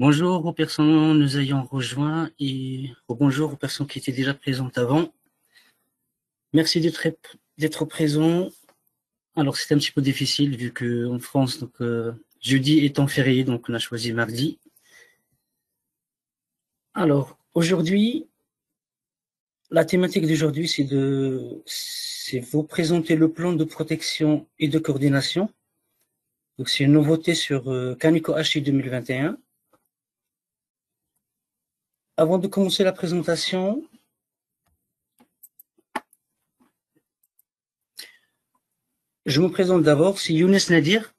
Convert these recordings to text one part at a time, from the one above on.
Bonjour aux personnes nous ayant rejoints et bonjour aux personnes qui étaient déjà présentes avant. Merci d'être présent. Alors, c'était un petit peu difficile vu qu'en France, jeudi étant férié, donc on a choisi mardi. Alors, aujourd'hui, la thématique d'aujourd'hui, c'est vous présenter le plan de protection et de coordination. Donc, c'est une nouveauté sur Canico HI 2021. Avant de commencer la présentation, je me présente d'abord, c'est Younes Nadir.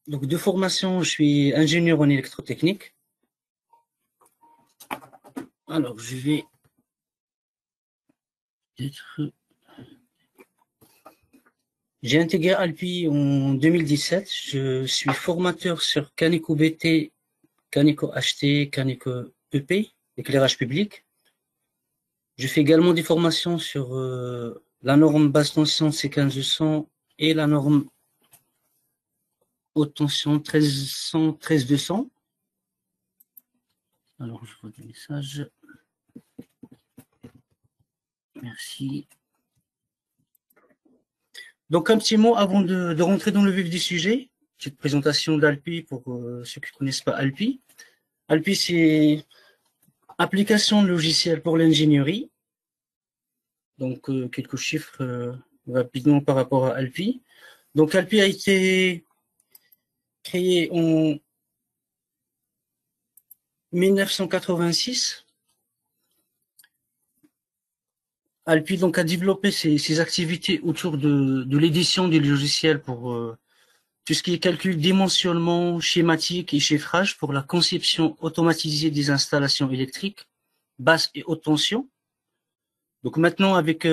Donc, de formation, je suis ingénieur en électrotechnique. Alors, je vais être... J'ai intégré Alpi en 2017. Je suis formateur sur Canico BT, Canico HT, Canico EP, éclairage public. Je fais également des formations sur la norme basse tension C1500 et la norme haute tension 1300, 13200. Alors, je vois des messages. Merci. Donc, un petit mot avant de rentrer dans le vif du sujet. Petite présentation d'Alpi pour ceux qui ne connaissent pas Alpi. Alpi, c'est application logicielle pour l'ingénierie. Donc, quelques chiffres rapidement par rapport à Alpi. Donc, Alpi a été créé en 1986. Alpi donc a développé ses activités autour de l'édition des logiciels pour tout ce qui est calcul, dimensionnement, schématique et chiffrage pour la conception automatisée des installations électriques, basse et haute tension. Donc maintenant, avec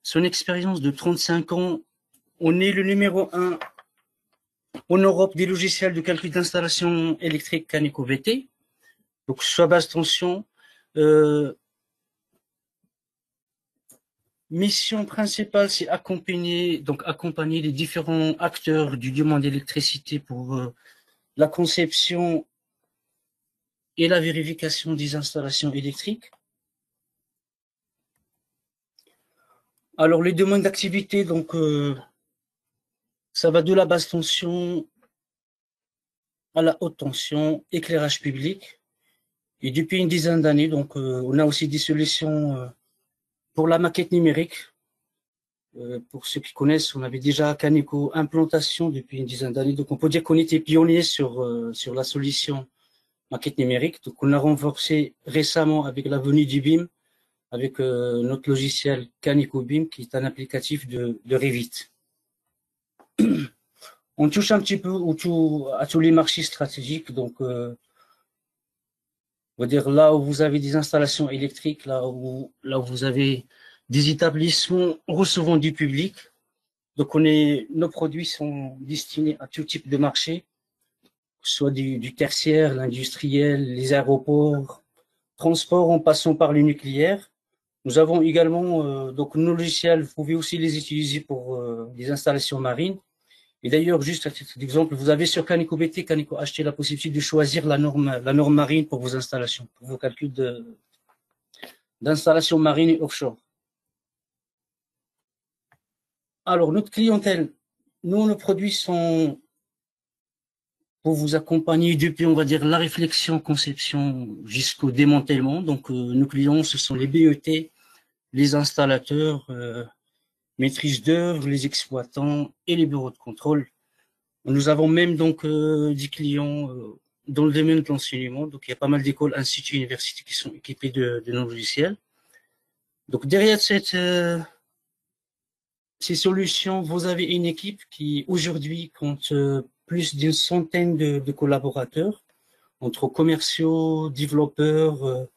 son expérience de 35 ans, on est le numéro 1 en Europe des logiciels de calcul d'installation électrique Canico VT. Donc soit basse tension. Mission principale, c'est accompagner les différents acteurs du domaine d'électricité pour la conception et la vérification des installations électriques. Alors, les domaines d'activité, donc, ça va de la basse tension à la haute tension, éclairage public. Et depuis une dizaine d'années, donc, on a aussi des solutions pour la maquette numérique. Pour ceux qui connaissent, on avait déjà Canico implantation depuis une dizaine d'années. Donc, on peut dire qu'on était pionnier sur la solution maquette numérique. Donc, on l'a renforcé récemment avec la venue du BIM, avec notre logiciel Canico BIM, qui est un applicatif de Revit. On touche un petit peu à tous les marchés stratégiques. Donc, on va dire là où vous avez des installations électriques, là où vous avez des établissements recevant du public. Donc, nos produits sont destinés à tout type de marché, soit du tertiaire, l'industriel, les aéroports, transport en passant par le nucléaire. Nous avons également donc nos logiciels, vous pouvez aussi les utiliser pour des installations marines. Et d'ailleurs, juste à titre d'exemple, vous avez sur Canico BT, Canico HT la possibilité de choisir la norme marine pour vos installations, pour vos calculs d'installation marine et offshore. Alors, notre clientèle, nous, nos produits sont pour vous accompagner depuis, on va dire, la réflexion, conception jusqu'au démantèlement. Donc, nos clients, ce sont les BET, les installateurs, maîtrise d'œuvre, les exploitants et les bureaux de contrôle. Nous avons même donc des clients dans le domaine de l'enseignement. Donc, il y a pas mal d'écoles, instituts, universités qui sont équipés de nos logiciels. Donc, derrière ces solutions, vous avez une équipe qui aujourd'hui compte plus d'une centaine de collaborateurs, entre commerciaux, développeurs,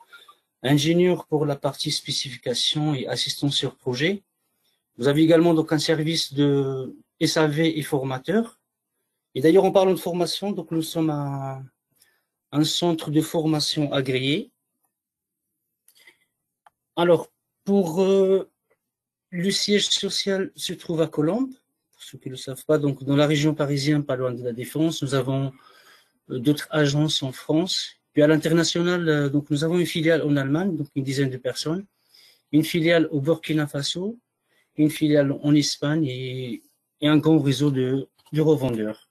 ingénieurs pour la partie spécification et assistants sur projet. Vous avez également donc un service de SAV et formateurs. Et d'ailleurs, en parlant de formation, donc nous sommes un centre de formation agréé. Alors, pour le siège social se trouve à Colombes, pour ceux qui ne le savent pas, donc dans la région parisienne, pas loin de la Défense. Nous avons d'autres agences en France Puis à l'international, donc nous avons une filiale en Allemagne, donc une dizaine de personnes, une filiale au Burkina Faso, une filiale en Espagne et un grand réseau de revendeurs.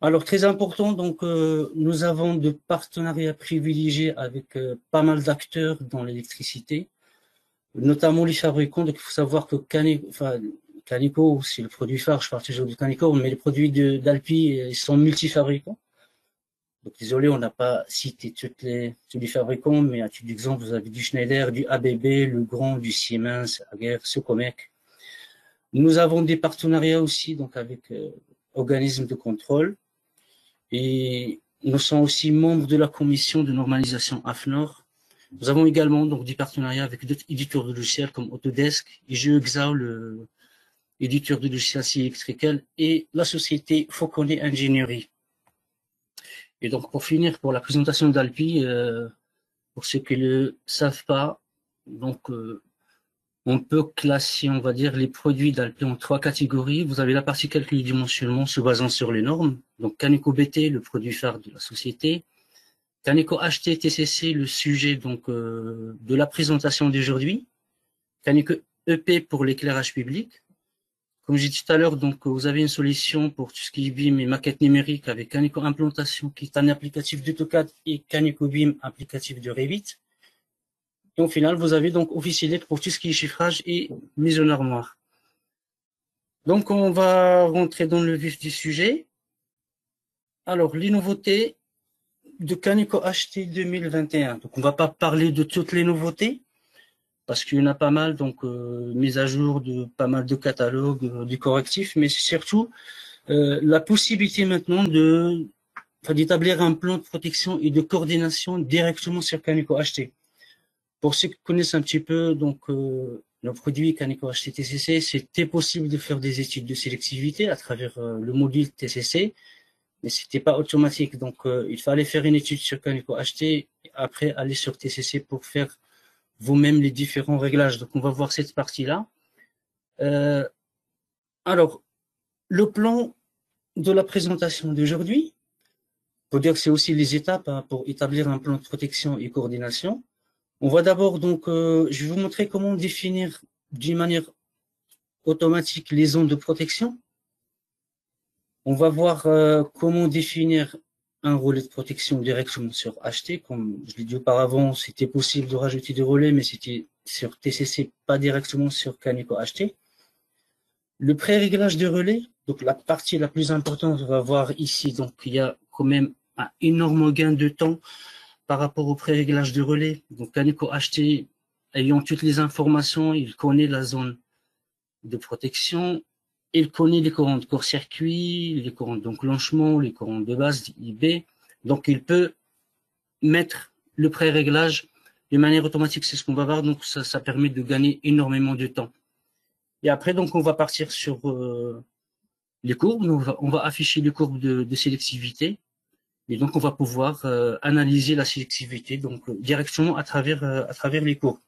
Alors très important, donc nous avons de partenariats privilégiés avec pas mal d'acteurs dans l'électricité, notamment les fabricants. Donc il faut savoir que Caneco, c'est le produit phare, je parle toujours de Caneco, mais les produits d'Alpi sont multifabricants. Donc désolé, on n'a pas cité tous les fabricants, mais à titre d'exemple, vous avez du Schneider, du ABB, Legrand, du Siemens, Ager, Socomec. Nous avons des partenariats aussi donc avec organismes de contrôle et nous sommes aussi membres de la commission de normalisation AFNOR. Nous avons également donc des partenariats avec d'autres éditeurs de logiciels comme Autodesk, GeoXao, le éditeur de logiciels Electrical, et la société Fauconnet Ingénierie. Et donc pour finir, pour la présentation d'Alpi, pour ceux qui ne le savent pas, donc on peut classer, on va dire, les produits d'Alpi en 3 catégories. Vous avez la partie calcul dimensionnement se basant sur les normes. Donc Caneco BT, le produit phare de la société. Caneco HT TCC, le sujet donc de la présentation d'aujourd'hui. Caneco EP pour l'éclairage public. Comme j'ai dit tout à l'heure, donc vous avez une solution pour tout ce qui est BIM et maquette numérique avec Caneco Implantation qui est un applicatif d'AutoCAD et Caneco BIM applicatif de Revit. Et au final, vous avez donc Office pour tout ce qui est chiffrage et mise en armoire. Donc on va rentrer dans le vif du sujet. Alors les nouveautés de Caneco HT 2021. Donc on va pas parler de toutes les nouveautés parce qu'il y en a pas mal, donc mise à jour de pas mal de catalogues, du correctif, mais c'est surtout la possibilité maintenant d'établir un plan de protection et de coordination directement sur Caneco HT. Pour ceux qui connaissent un petit peu donc le produit Caneco HT TCC, c'était possible de faire des études de sélectivité à travers le module TCC, mais c'était pas automatique. Donc il fallait faire une étude sur Caneco HT et après aller sur TCC pour faire vous-même les différents réglages. Donc on va voir cette partie-là. Alors, le plan de la présentation d'aujourd'hui, pour dire que c'est aussi les étapes pour établir un plan de protection et coordination. On va d'abord donc, je vais vous montrer comment définir d'une manière automatique les zones de protection. On va voir comment définir un relais de protection directement sur HT. Comme je l'ai dit auparavant, c'était possible de rajouter des relais, mais c'était sur TCC, pas directement sur Caneco HT. Le pré-réglage de relais, donc la partie la plus importante, on va voir ici. Donc il y a quand même un énorme gain de temps par rapport au pré-réglage de relais. Donc Caneco HT, ayant toutes les informations, il connaît la zone de protection. Il connaît les courants de court-circuit, les courants d'enclenchement, les courants de base, IB. Donc, il peut mettre le pré-réglage de manière automatique. C'est ce qu'on va voir. Donc, ça permet de gagner énormément de temps. Et après, donc, on va partir sur les courbes. On va afficher les courbes de sélectivité. Et donc, on va pouvoir analyser la sélectivité donc directement à travers les courbes.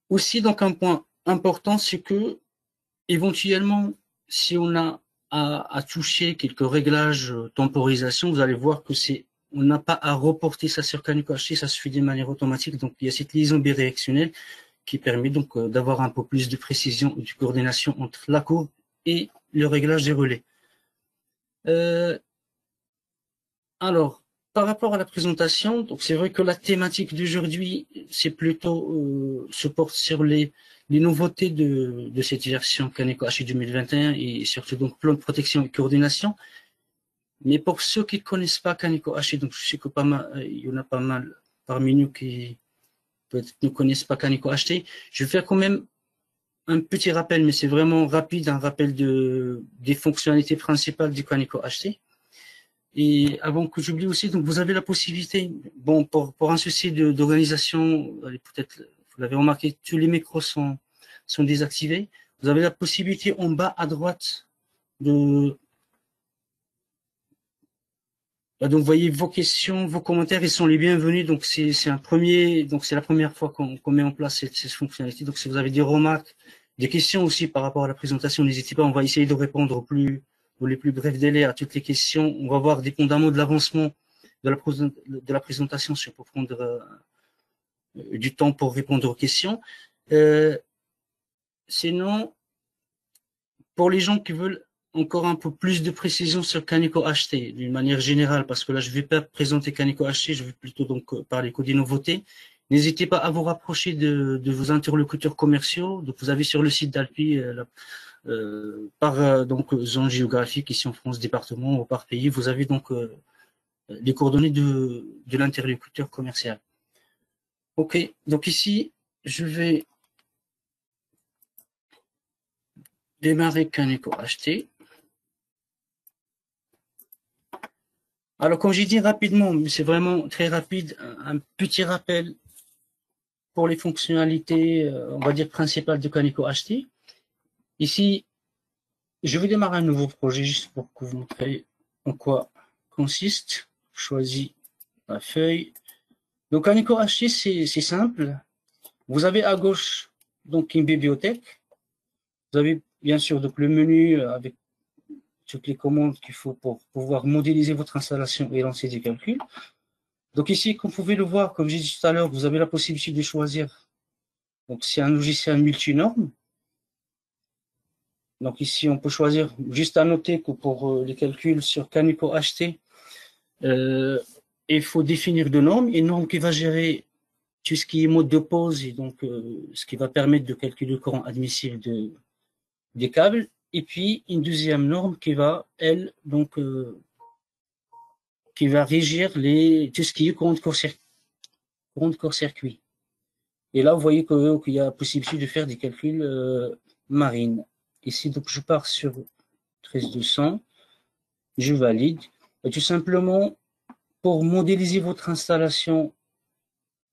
Aussi, donc, un point important, c'est que éventuellement, si on a à toucher quelques réglages temporisation, vous allez voir que on n'a pas à reporter ça sur Caneco HT, ça se fait de manière automatique. Donc, il y a cette liaison bidirectionnelle qui permet donc d'avoir un peu plus de précision ou de coordination entre la courbe et le réglage des relais. Alors, par rapport à la présentation, donc c'est vrai que la thématique d'aujourd'hui, c'est plutôt se porte sur les nouveautés de cette version Caneco HT 2021 et surtout donc plan de protection et coordination. Mais pour ceux qui ne connaissent pas Caneco HT, donc je sais que il y en a pas mal parmi nous qui peut-être ne connaissent pas Caneco HT, je vais faire quand même un petit rappel, mais c'est vraiment rapide, un rappel des fonctionnalités principales du Caneco HT. Et avant que j'oublie aussi, donc vous avez la possibilité, bon, pour un souci d'organisation, peut-être vous l'avez remarqué, tous les micros sont désactivés. Vous avez la possibilité en bas à droite donc vous voyez vos questions, vos commentaires, ils sont les bienvenus. Donc c'est la première fois qu'on met en place cette fonctionnalité. Donc si vous avez des remarques, des questions aussi par rapport à la présentation, n'hésitez pas, on va essayer de répondre au plus ou les plus brefs délais à toutes les questions. On va voir dépendamment de l'avancement de la présentation, si on peut prendre du temps pour répondre aux questions. Sinon, pour les gens qui veulent encore un peu plus de précision sur Kaneko HT, d'une manière générale, parce que là, je ne vais pas présenter Kaneko HT, je vais plutôt donc parler que des nouveautés. N'hésitez pas à vous rapprocher de vos interlocuteurs commerciaux. Donc, vous avez sur le site d'Alpi, par donc zone géographique, ici en France, département ou par pays, vous avez donc les coordonnées de l'interlocuteur commercial. Ok, donc ici, je vais démarrer Kaneko HT. Alors, comme j'ai dit rapidement, mais c'est vraiment très rapide, un petit rappel pour les fonctionnalités, on va dire, principales de Kaneko HT. Ici, je vais démarrer un nouveau projet juste pour vous montrer en quoi consiste. Je choisis la feuille. Donc, Kaneko HT, c'est simple. Vous avez à gauche donc une bibliothèque. Vous avez bien sûr donc le menu avec toutes les commandes qu'il faut pour pouvoir modéliser votre installation et lancer des calculs. Donc ici, comme vous pouvez le voir, comme j'ai dit tout à l'heure, vous avez la possibilité de choisir. Donc c'est un logiciel multinorme. Donc ici, on peut choisir, juste à noter que pour les calculs sur Kaneko HT, il faut définir de normes. Une norme qui va gérer tout ce qui est mode de pause et donc ce qui va permettre de calculer le courant admissible des câbles. Et puis une deuxième norme qui va, elle, donc qui va régir tout ce qui est courant de court-circuit. Et là, vous voyez qu'il y a la possibilité de faire des calculs marines. Ici, donc, je pars sur 13200, je valide. Et tout simplement, pour modéliser votre installation,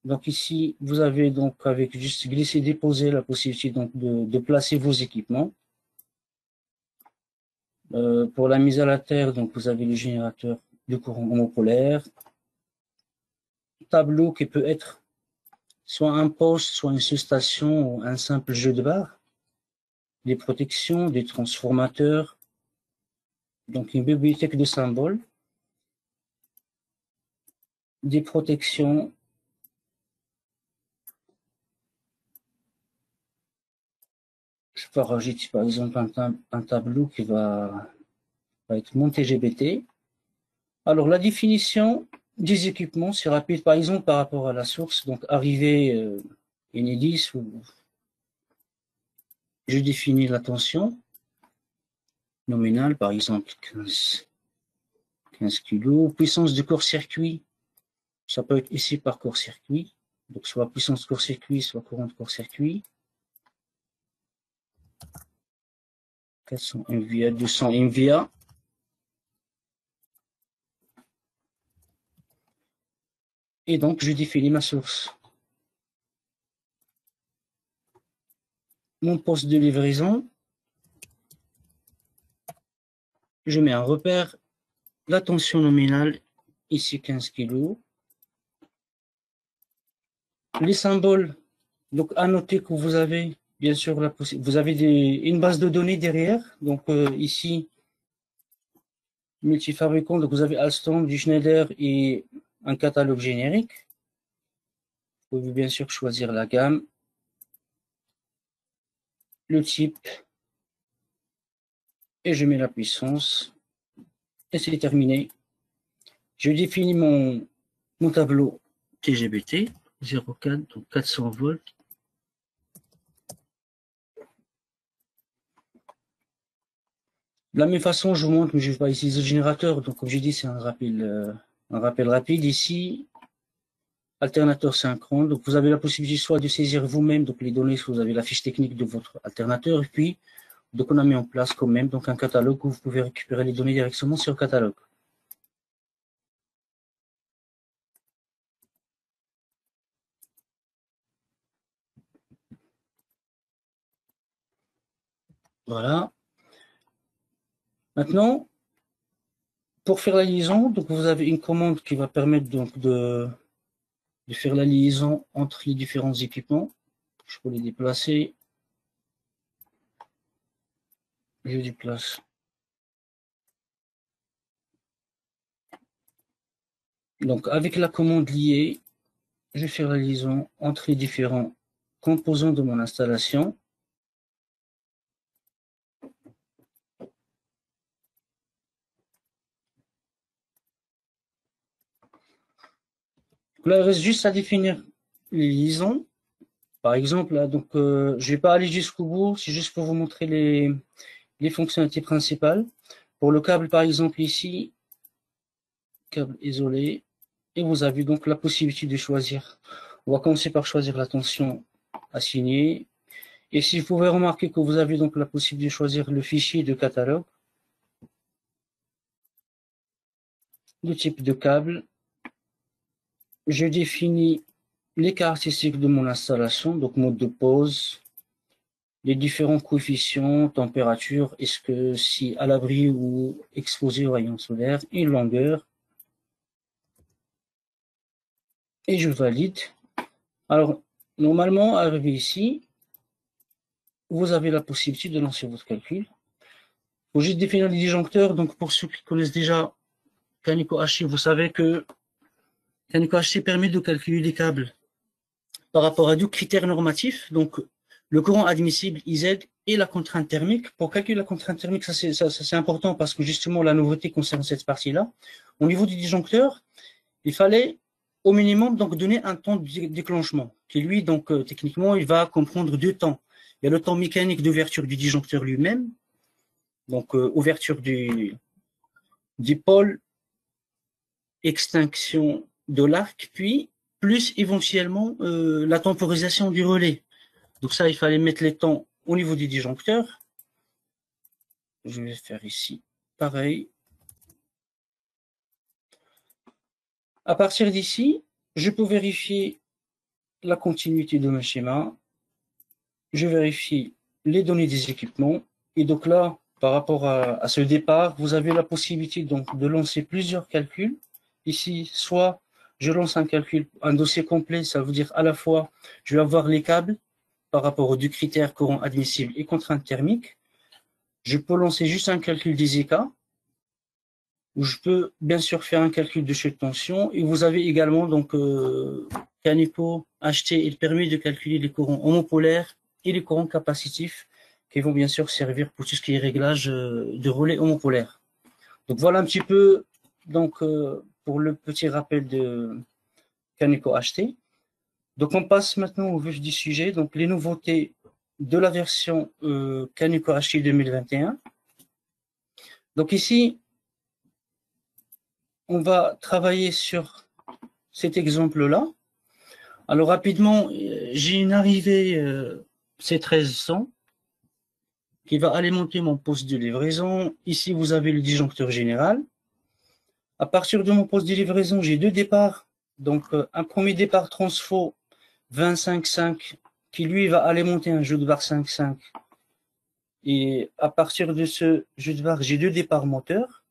donc ici, vous avez donc avec juste glisser, déposer la possibilité donc de placer vos équipements. Pour la mise à la terre, donc vous avez le générateur de courant homopolaire, tableau qui peut être soit un poste, soit une sous-station ou un simple jeu de barre, des protections, des transformateurs, donc une bibliothèque de symboles, des protections, je peux rajouter par exemple un tableau qui va être mon TGBT. Alors la définition des équipements, c'est rapide par exemple par rapport à la source, donc arrivée Enedis, je définis la tension nominale, par exemple 15 kg, puissance de court-circuit, ça peut être ici par court-circuit, donc soit puissance court-circuit, soit courant de court-circuit. 400 MVA, 200 MVA. Et donc, je définis ma source. Mon poste de livraison, je mets un repère, la tension nominale, ici 15 kg. Les symboles, donc à noter que vous avez bien sûr vous avez une base de données derrière. Donc ici, multifabricant, donc vous avez Alstom, du Schneider et un catalogue générique. Vous pouvez bien sûr choisir la gamme, le type, et je mets la puissance. Et c'est terminé. Je définis mon tableau TGBT 0,4, donc 400 volts. De la même façon, je vous montre, mais je ne vais pas utiliser le générateur. Donc, comme j'ai dit, c'est un rappel rapide. Ici, alternateur synchrone. Donc, vous avez la possibilité soit de saisir vous-même donc les données, si vous avez la fiche technique de votre alternateur, et puis donc on a mis en place quand même donc un catalogue où vous pouvez récupérer les données directement sur le catalogue. Voilà. Maintenant, pour faire la liaison, donc vous avez une commande qui va permettre donc de faire la liaison entre les différents équipements. Je peux les déplacer. Je déplace Donc, avec la commande liée, je vais faire la liaison entre les différents composants de mon installation. Là, il reste juste à définir les liaisons. Par exemple, là, donc, je vais pas aller jusqu'au bout, c'est juste pour vous montrer les fonctionnalités principales. Pour le câble, par exemple, ici, câble isolé, et vous avez donc la possibilité de choisir. On va commencer par choisir la tension assignée. Et si vous pouvez remarquer que vous avez donc la possibilité de choisir le fichier de catalogue, le type de câble, je définis les caractéristiques de mon installation, donc mode de pose, les différents coefficients, température, est-ce que si à l'abri ou exposé aux rayons solaires, une longueur, et je valide. Alors, normalement, arrivé ici, vous avez la possibilité de lancer votre calcul. Il faut juste définir les disjoncteurs. Donc, pour ceux qui connaissent déjà Canico HC, vous savez que Canico HC permet de calculer les câbles par rapport à deux critères normatifs. Donc, le courant admissible IZ et la contrainte thermique. Pour calculer la contrainte thermique, ça c'est important parce que justement la nouveauté concerne cette partie-là. Au niveau du disjoncteur, il fallait au minimum donc donner un temps de déclenchement qui lui donc techniquement il va comprendre deux temps. Il y a le temps mécanique d'ouverture du disjoncteur lui-même, donc ouverture du pôle, extinction de l'arc, puis plus éventuellement la temporisation du relais. Donc ça, il fallait mettre les temps au niveau du disjoncteur. Je vais faire ici pareil. À partir d'ici, je peux vérifier la continuité de mon schéma. Je vérifie les données des équipements. Et donc là, par rapport à ce départ, vous avez la possibilité donc de lancer plusieurs calculs. Ici, soit je lance un calcul, un dossier complet, ça veut dire à la fois, je vais avoir les câbles par rapport aux deux critères courant admissible et contrainte thermique. Je peux lancer juste un calcul des écarts, où je peux bien sûr faire un calcul de chute de tension. Et vous avez également donc Canico HT, il permet de calculer les courants homopolaires et les courants capacitifs qui vont bien sûr servir pour tout ce qui est réglage de relais homopolaires. Donc voilà un petit peu donc pour le petit rappel de Canico HT. Donc on passe maintenant au vif du sujet. Donc les nouveautés de la version Canico HT 2021. Donc ici, on va travailler sur cet exemple-là. Alors rapidement, j'ai une arrivée C1300 qui va alimenter mon poste de livraison. Ici, vous avez le disjoncteur général. À partir de mon poste de livraison, j'ai deux départs. Donc, un premier départ transfo 25.5 qui, lui, va alimenter un jeu de barre 5.5. Et à partir de ce jeu de barre, j'ai deux départs moteurs.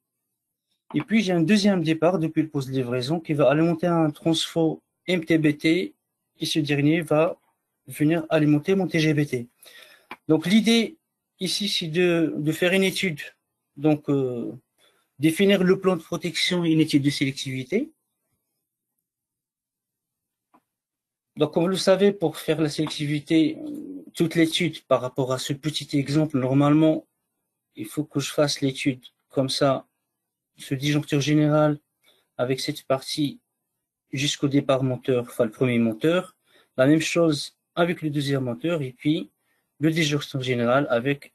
Et puis, j'ai un deuxième départ depuis le poste de livraison qui va alimenter un transfo MTBT et ce dernier va venir alimenter mon TGBT. Donc, l'idée ici, c'est de faire une étude, donc définir le plan de protection et une étude de sélectivité. Donc, comme vous le savez, pour faire la sélectivité, toute l'étude par rapport à ce petit exemple, normalement, il faut que je fasse l'étude comme ça, ce disjoncteur général avec cette partie jusqu'au départ moteur, enfin le premier moteur. La même chose avec le deuxième moteur et puis le disjoncteur général avec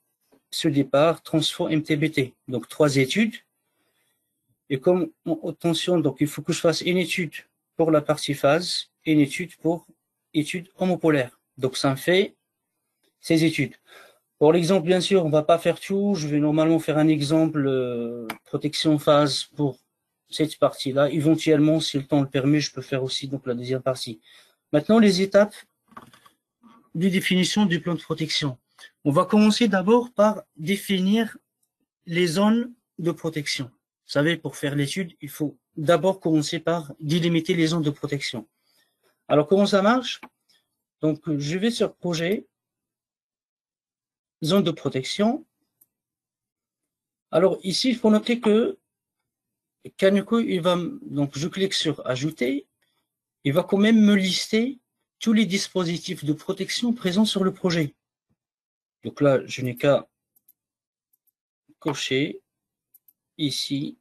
ce départ transfo MTBT. Donc trois études. Et comme attention, donc il faut que je fasse une étude pour la partie phase et une étude pour étude homopolaire. Donc ça me fait ces études. Pour l'exemple, bien sûr, on va pas faire tout. Je vais normalement faire un exemple protection phase pour cette partie-là. Éventuellement, si le temps le permet, je peux faire aussi donc la deuxième partie. Maintenant, les étapes de définition du plan de protection. On va commencer d'abord par définir les zones de protection. Vous savez, pour faire l'étude, il faut d'abord commencer par délimiter les zones de protection. Alors, comment ça marche? Donc, je vais sur projet, zone de protection. Alors, ici, il faut noter que Kaneko, donc je clique sur ajouter, il va quand même me lister tous les dispositifs de protection présents sur le projet. Donc là, je n'ai qu'à cocher ici,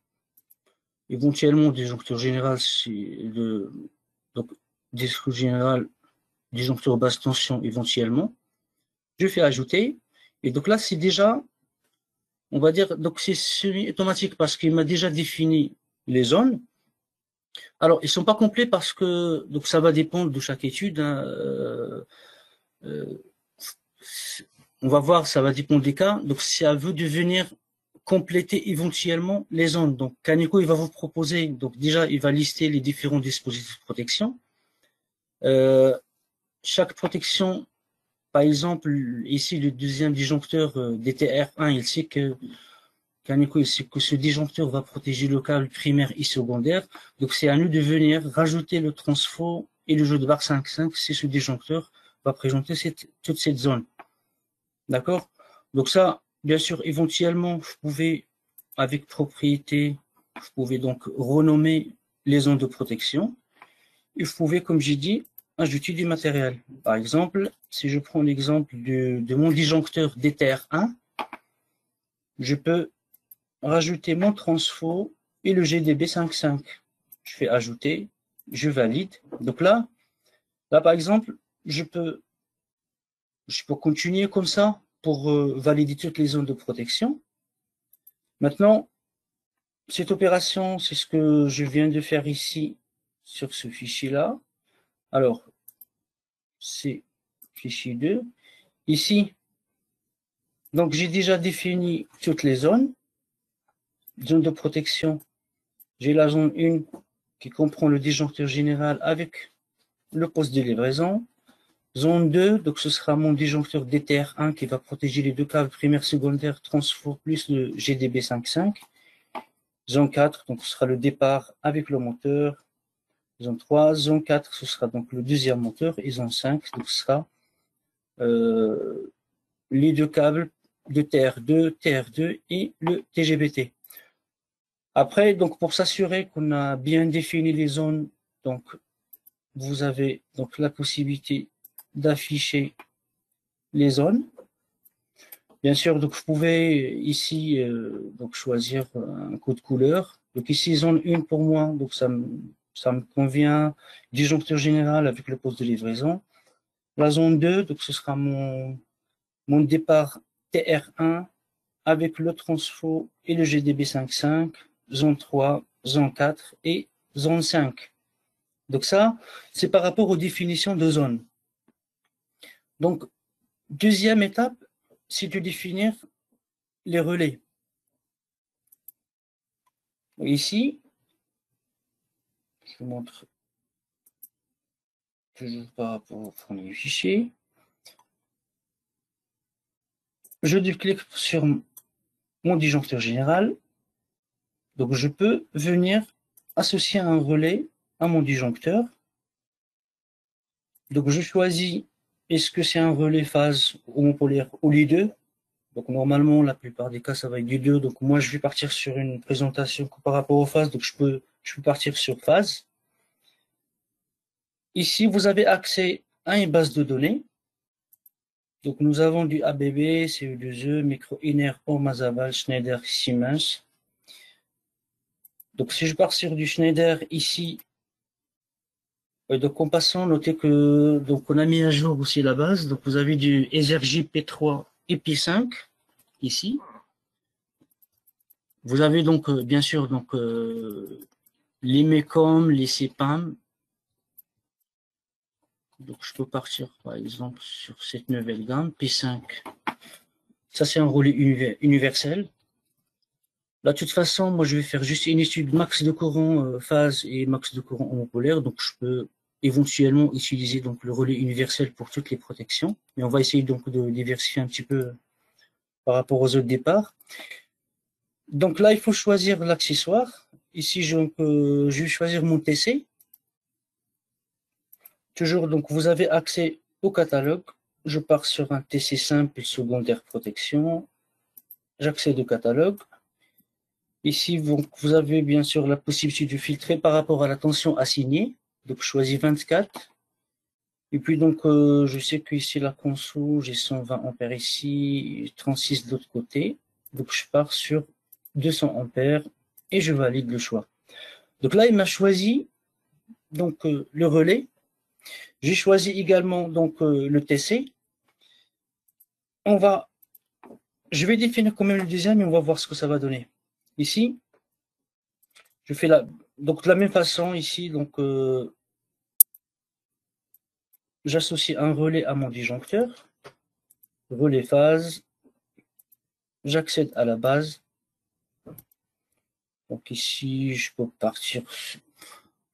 éventuellement disjoncteur général, donc disjoncteur général, disjoncteur basse tension éventuellement. Je fais ajouter, et donc là, c'est déjà, on va dire, donc c'est semi-automatique parce qu'il m'a déjà défini les zones. Alors, ils sont pas complets parce que donc ça va dépendre de chaque étude. Hein, on va voir, ça va dépendre des cas. Donc, c'est à vous de venir compléter éventuellement les zones. Donc, Kaneko, il va vous proposer. Donc, déjà, il va lister les différents dispositifs de protection. Chaque protection, par exemple, ici, le deuxième disjoncteur DTR1, il sait que Kaneko, il sait que ce disjoncteur va protéger le câble primaire et secondaire. Donc, c'est à nous de venir rajouter le transfo et le jeu de barre 5.5 si ce disjoncteur va présenter toute cette zone. D'accord? Donc ça, bien sûr, éventuellement, vous pouvez, avec propriété, vous pouvez donc renommer les zones de protection. Et vous pouvez, comme j'ai dit, ajouter du matériel. Par exemple, si je prends l'exemple de mon disjoncteur DTR1, je peux rajouter mon transfo et le GDB 5.5. Je fais ajouter, je valide. Donc là, par exemple, je peux continuer comme ça pour valider toutes les zones de protection. Maintenant, cette opération, c'est ce que je viens de faire ici sur ce fichier-là. Alors, c'est fichier 2. Ici, donc j'ai déjà défini toutes les zones. Zone de protection, j'ai la zone 1 qui comprend le disjoncteur général avec le poste de livraison. Zone 2, donc ce sera mon disjoncteur DTR1 qui va protéger les deux câbles primaires, secondaires, transfo plus le GDB 5.5. Zone 4, donc ce sera le départ avec le moteur. Zone 3, zone 4, ce sera donc le deuxième moteur. Et zone 5, donc ce sera les deux câbles de TR2 et le TGBT. Après, donc pour s'assurer qu'on a bien défini les zones, donc vous avez donc la possibilité d'afficher les zones. Bien sûr, donc vous pouvez ici donc choisir un code couleur. Donc ici zone 1 pour moi, donc ça me convient. Disjoncteur général avec le poste de livraison. La zone 2, donc ce sera mon départ TR1 avec le transfo et le GDB 5.5. Zone 3, zone 4 et zone 5. Donc ça, c'est par rapport aux définitions de zones. Donc, deuxième étape, c'est de définir les relais. Ici, je vous montre toujours par rapport au premier fichier. Je clique sur mon disjoncteur général. Donc, je peux venir associer un relais à mon disjoncteur. Donc, je choisis est-ce que c'est un relais phase homopolaire ou les deux. Donc, normalement, la plupart des cas, ça va être du 2. Donc, moi, je vais partir sur une présentation par rapport aux phases. Donc, je peux partir sur phase. Ici, vous avez accès à une base de données. Donc, nous avons du ABB, CE2E, Micro-Iner, Mazabal, Schneider, Siemens. Donc, si je pars sur du Schneider ici, donc en passant, notez que donc on a mis à jour aussi la base. Donc, vous avez du SRJ P3 et P5 ici. Vous avez donc bien sûr donc les MECOM, les CPAM. Donc, je peux partir, par exemple, sur cette nouvelle gamme, P5. Ça, c'est un relais universel. Là, de toute façon, moi, je vais faire juste une étude max de courant phase et max de courant homopolaire. Donc, je peux éventuellement utiliser donc le relais universel pour toutes les protections. Mais on va essayer donc de diversifier un petit peu par rapport aux autres départs. Donc là, il faut choisir l'accessoire. Ici, je vais choisir mon TC. Toujours, donc, vous avez accès au catalogue. Je pars sur un TC simple secondaire protection. J'accède au catalogue. Ici, vous avez bien sûr la possibilité de filtrer par rapport à la tension assignée. Donc, je choisis 24. Et puis, donc, je sais que ici, la console, j'ai 120 ampères ici, 36 de l'autre côté. Donc, je pars sur 200 ampères et je valide le choix. Donc là, il m'a choisi donc le relais. J'ai choisi également donc le TC. Je vais définir quand même le deuxième et on va voir ce que ça va donner. Ici, je fais donc de la même façon ici, donc j'associe un relais à mon disjoncteur, relais phase, j'accède à la base. Donc ici, je peux partir.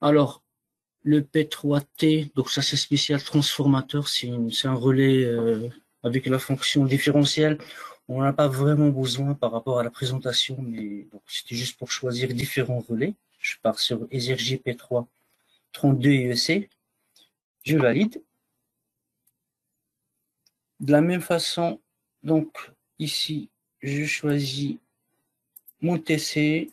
Alors, le P3T, donc ça c'est spécial transformateur, c'est un relais avec la fonction différentielle. On n'a pas vraiment besoin par rapport à la présentation, mais c'était juste pour choisir différents relais. Je pars sur ESRJ P3 32 EEC. Je valide. De la même façon, donc ici, je choisis mon TC.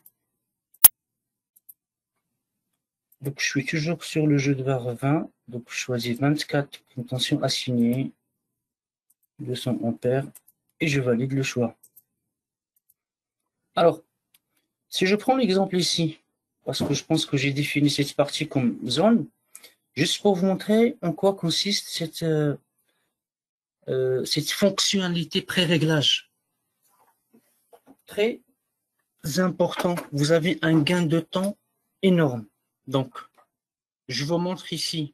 Donc je suis toujours sur le jeu de var 20. Donc je choisis 24 comme tension assignée, 200 ampères, et je valide le choix. Alors, si je prends l'exemple ici, parce que je pense que j'ai défini cette partie comme zone, juste pour vous montrer en quoi consiste cette fonctionnalité pré-réglage. Très important, vous avez un gain de temps énorme. Donc, je vous montre ici.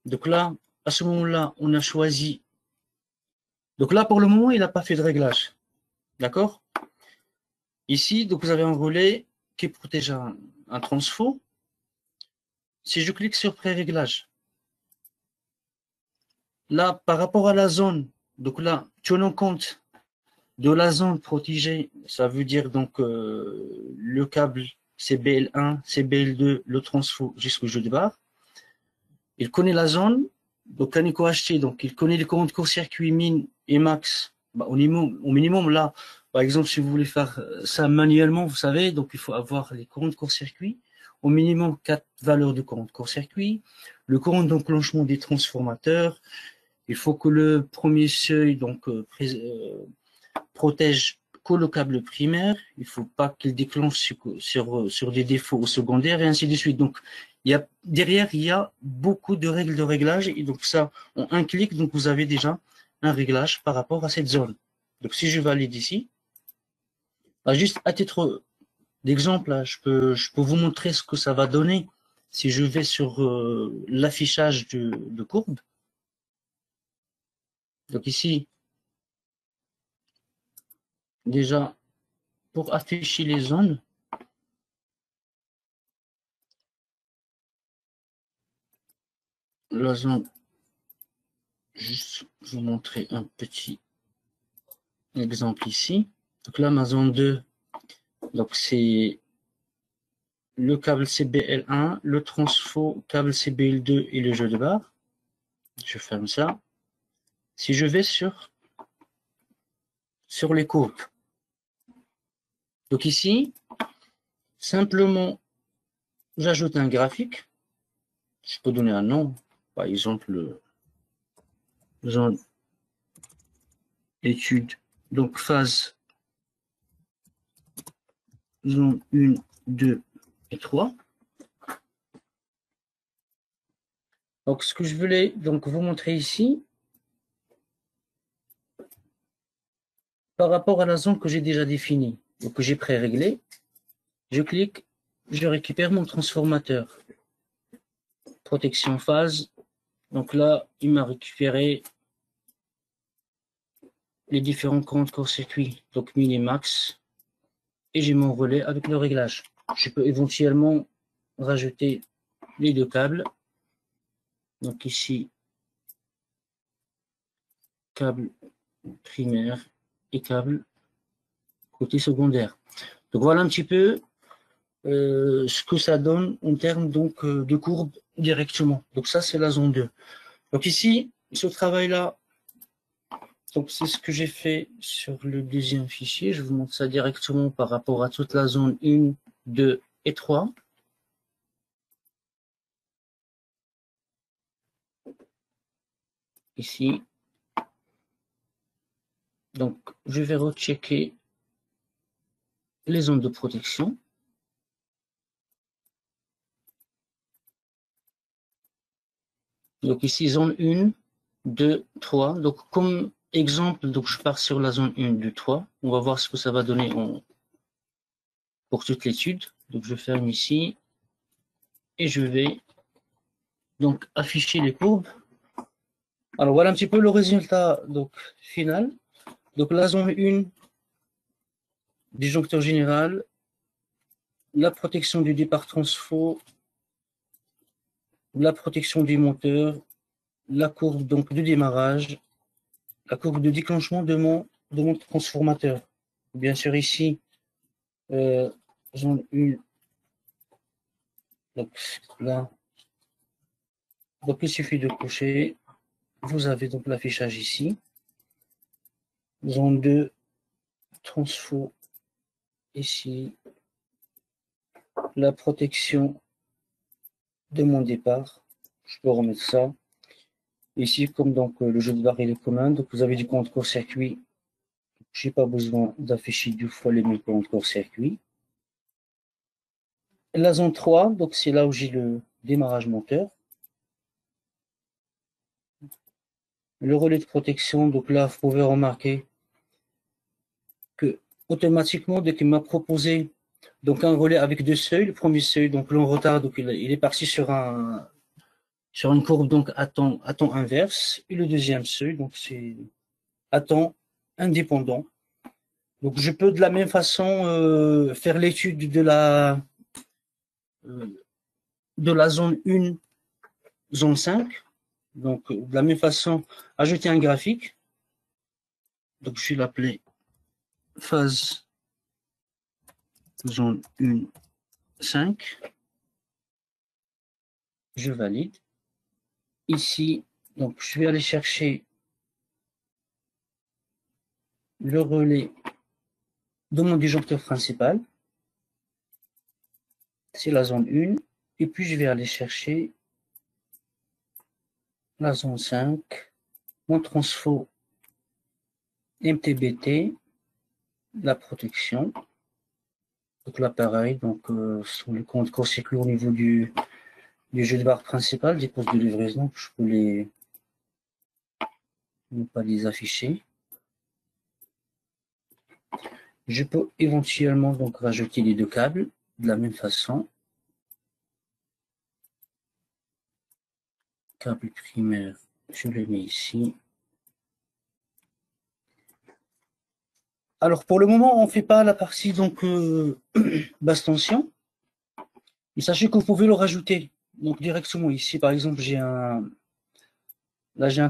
Donc là, à ce moment-là, on a choisi. Donc là, pour le moment, il n'a pas fait de réglage. D'accord? Ici, donc vous avez un relais qui protège un transfo. Si je clique sur pré-réglage, là, par rapport à la zone, donc là, tenons compte de la zone protégée, ça veut dire donc le câble CBL1, CBL2, le transfo jusqu'au jeu de barre. Il connaît la zone, donc un EcoHT, donc il connaît les courants de court-circuit min et max. Bah, au minimum, là, par exemple, si vous voulez faire ça manuellement, vous savez, donc il faut avoir les courants de court-circuit, au minimum 4 valeurs de courant de court-circuit, le courant d'enclenchement des transformateurs. Il faut que le premier seuil donc protège que le câble primaire. Il ne faut pas qu'il déclenche sur des défauts au secondaire et ainsi de suite. Donc derrière, il y a beaucoup de règles de réglage et donc ça, en un clic, donc vous avez déjà un réglage par rapport à cette zone. Donc si je valide ici, bah, juste à titre d'exemple, je peux vous montrer ce que ça va donner si je vais sur l'affichage de courbe. Donc ici, déjà, pour afficher les zones, la zone, juste vous montrer un petit exemple ici. Donc là, ma zone 2, donc c'est le câble CBL1, le transfo câble CBL2 et le jeu de barre. Je ferme ça. Si je vais sur les courbes, donc ici, simplement, j'ajoute un graphique. Je peux donner un nom, par exemple, zone étude, donc phase zone 1, 2 et 3. Donc, ce que je voulais donc vous montrer ici, par rapport à la zone que j'ai déjà définie, ou que j'ai pré-réglée, je clique, je récupère mon transformateur. Protection phase. Donc là, il m'a récupéré les différents courants de court-circuit, donc min et max, et j'ai mon relais avec le réglage. Je peux éventuellement rajouter les deux câbles. Donc ici, câble primaire et câble côté secondaire. Donc voilà un petit peu ce que ça donne en termes donc de courbe directement. Donc ça c'est la zone 2. Donc ici, ce travail-là, Donc, c'est ce que j'ai fait sur le deuxième fichier. Je vous montre ça directement par rapport à toute la zone 1, 2 et 3. Ici. Donc, je vais rechecker les zones de protection. Donc ici, zone 1, 2, 3. Donc comme exemple, donc je pars sur la zone 1, 2, 3. On va voir ce que ça va donner pour toute l'étude. Donc je ferme ici et je vais donc afficher les courbes. Alors voilà un petit peu le résultat donc final. Donc la zone 1, disjoncteur général, la protection du départ transfo, la protection du moteur, la courbe donc de démarrage, la courbe de déclenchement de mon transformateur. Bien sûr ici, zone 1, donc là, donc il suffit de cocher, vous avez donc l'affichage ici, zone 2, transfo, ici, la protection de mon départ, je peux remettre ça, ici comme donc le jeu de barre et les commandes, donc vous avez du compte court-circuit, j'ai pas besoin d'afficher 2 fois les mêmes comptes court-circuit. La zone 3, donc c'est là où j'ai le démarrage moteur. Le relais de protection, donc là, vous pouvez remarquer que automatiquement, dès qu'il m'a proposé donc un relais avec 2 seuils, le premier seuil, donc l'on retard, donc il est parti sur une courbe donc à temps inverse, et le deuxième seuil, donc c'est à temps indépendant. Donc je peux de la même façon faire l'étude de la zone 1, zone 5. Donc de la même façon, ajouter un graphique. Donc je vais l'appeler phase zone 1, 5. Je valide. Ici, donc je vais aller chercher le relais de mon disjoncteur principal. C'est la zone 1. Et puis je vais aller chercher la zone 5, mon transfo MTBT, la protection. Donc là, pareil, donc sur le compte court-circuit au niveau du jeu de barre principal, des postes de livraison, je peux ne pas les afficher. Je peux éventuellement donc rajouter les 2 câbles de la même façon. Câble primaire, je le mets ici. Alors pour le moment, on ne fait pas la partie donc basse tension. Mais sachez que vous pouvez le rajouter donc directement ici. Par exemple, j'ai un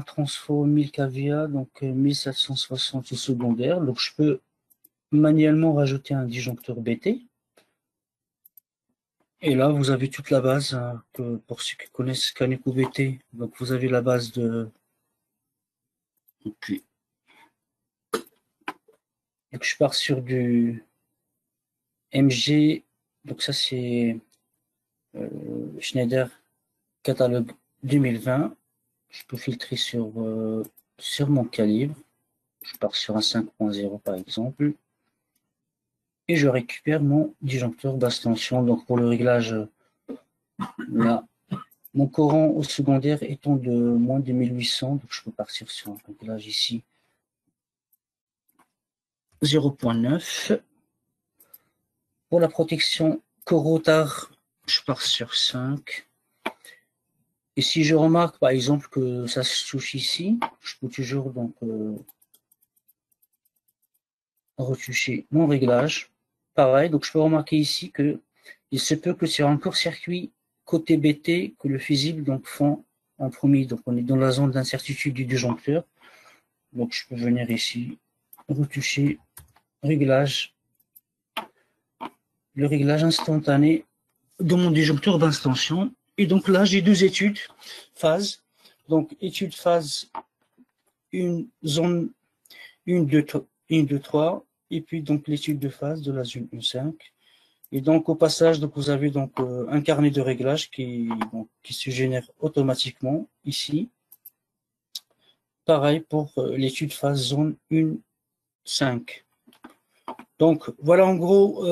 transfo 1000 kVA, donc 1760 au secondaire. Donc je peux manuellement rajouter un disjoncteur BT. Et là, vous avez toute la base, pour ceux qui connaissent Kaneko BT. Donc vous avez la base de... Okay. Donc je pars sur du MG. Donc ça c'est Schneider catalogue 2020. Je peux filtrer sur mon calibre. Je pars sur un 5.0 par exemple. Et je récupère mon disjoncteur basse tension. Donc pour le réglage, là, mon courant au secondaire étant de moins de 1800, donc je peux partir sur un réglage ici 0.9. Pour la protection corps-retard, je pars sur 5. Et si je remarque par exemple que ça se touche ici, je peux toujours donc retoucher mon réglage. Pareil, donc je peux remarquer ici que il se peut que sur un court-circuit côté BT que le fusible donc fond en premier. Donc on est dans la zone d'incertitude du disjoncteur. Donc je peux venir ici retoucher réglage, le réglage instantané de mon disjoncteur basse tension. Et donc là j'ai 2 études phase. Donc étude phase, une zone 1, 2, 3, et puis donc l'étude de phase de la zone 1.5. Et donc au passage, donc, vous avez donc un carnet de réglage qui se génère automatiquement ici. Pareil pour l'étude phase zone 1.5. Donc voilà en gros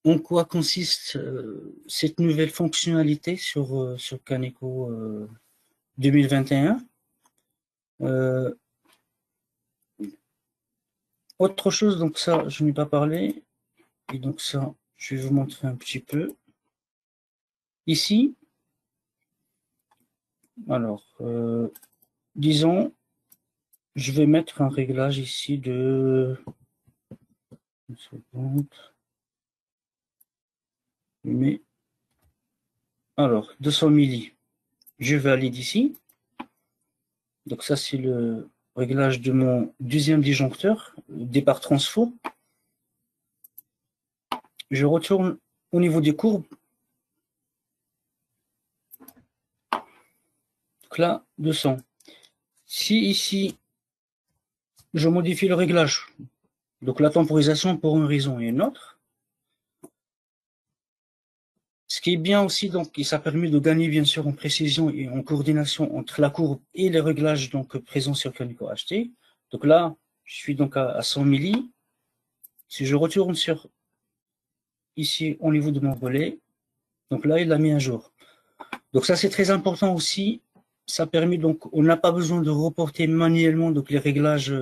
en quoi consiste cette nouvelle fonctionnalité sur Kaneko 2021. Autre chose, donc ça, je n'ai pas parlé, et donc ça, je vais vous montrer un petit peu. Ici, alors, disons, je vais mettre un réglage ici de... Une seconde. Mais, alors, 200 milli. Je valide ici. Donc ça, c'est le réglage de mon deuxième disjoncteur, départ transfo. Je retourne au niveau des courbes. Donc là, 200. Si ici, je modifie le réglage, donc la temporisation pour une raison et une autre, ce qui est bien aussi, donc, ça permet de gagner bien sûr en précision et en coordination entre la courbe et les réglages donc présents sur Kaneko HT. Donc là, je suis donc à 100 milli. Si je retourne sur ici au niveau de mon relais, donc là, il l'a mis à jour. Donc ça, c'est très important aussi. Ça permet donc, on n'a pas besoin de reporter manuellement donc les réglages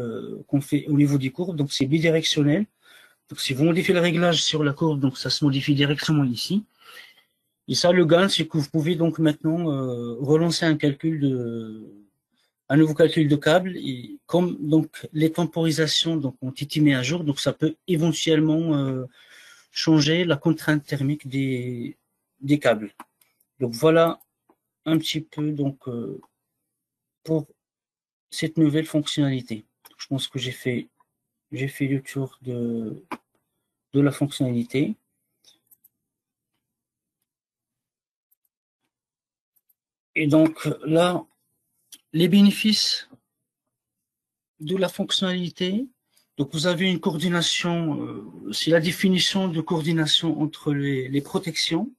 qu'on fait au niveau des courbes. Donc c'est bidirectionnel. Donc si vous modifiez le réglage sur la courbe, donc ça se modifie directement ici. Et ça, le gain, c'est que vous pouvez donc maintenant relancer un nouveau calcul de câble. Et comme donc les temporisations donc ont été mises à jour, donc ça peut éventuellement changer la contrainte thermique des câbles. Donc voilà un petit peu donc pour cette nouvelle fonctionnalité. Je pense que j'ai fait le tour de la fonctionnalité. Et donc là, les bénéfices de la fonctionnalité. Donc vous avez une coordination, c'est la définition de coordination entre les protections.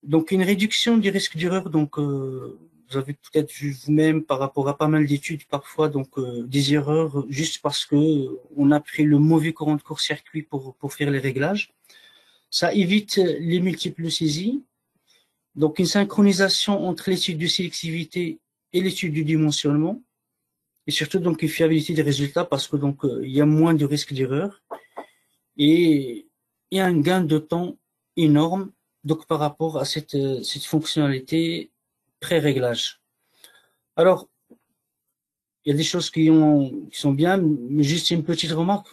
Donc une réduction du risque d'erreur. Donc vous avez peut-être vu vous-même par rapport à pas mal d'études parfois donc des erreurs juste parce que on a pris le mauvais courant de court-circuit pour faire les réglages. Ça évite les multiples saisies. Donc une synchronisation entre l'étude de sélectivité et l'étude du dimensionnement. Et surtout donc une fiabilité des résultats parce que donc il y a moins de risques d'erreur et il y a un gain de temps énorme donc par rapport à cette fonctionnalité pré-réglage. Alors il y a des choses qui sont bien, mais juste une petite remarque,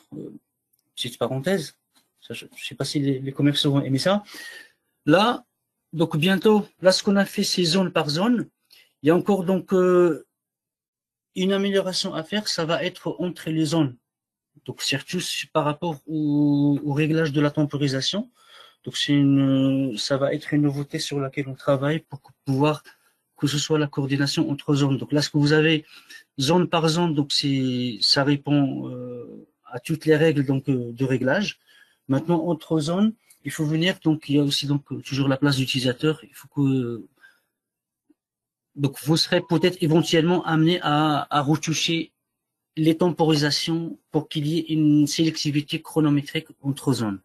petite parenthèse. Ça, je ne sais pas si les commerçants vont aimer ça. Là, donc bientôt, là ce qu'on a fait c'est zone par zone. Il y a encore donc une amélioration à faire, ça va être entre les zones. Donc surtout par rapport au réglage de la temporisation. Donc ça va être une nouveauté sur laquelle on travaille pour pouvoir que ce soit la coordination entre zones. Donc là, ce que vous avez zone par zone, donc ça répond à toutes les règles donc de réglage. Maintenant, entre zones, il faut venir. Donc il y a aussi donc toujours la place d'utilisateur. Il faut que donc vous serez peut-être éventuellement amené à retoucher les temporisations pour qu'il y ait une sélectivité chronométrique entre zones.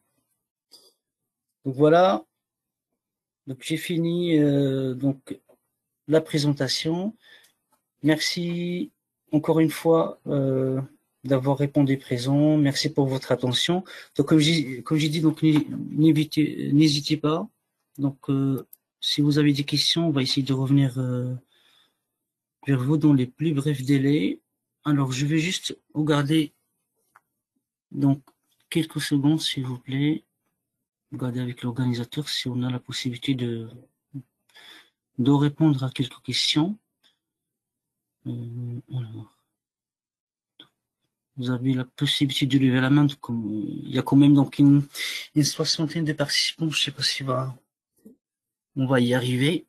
Donc voilà, donc j'ai fini donc la présentation. Merci encore une fois d'avoir répondu présent. Merci pour votre attention. Donc comme j'ai dit, donc n'hésitez pas. Donc si vous avez des questions, on va essayer de revenir vers vous dans les plus brefs délais. Alors je vais juste regarder donc quelques secondes s'il vous plaît. Regarder avec l'organisateur si on a la possibilité de répondre à quelques questions. Alors, vous avez la possibilité de lever la main. Donc, il y a quand même donc une soixantaine de participants. Je ne sais pas si on va y arriver.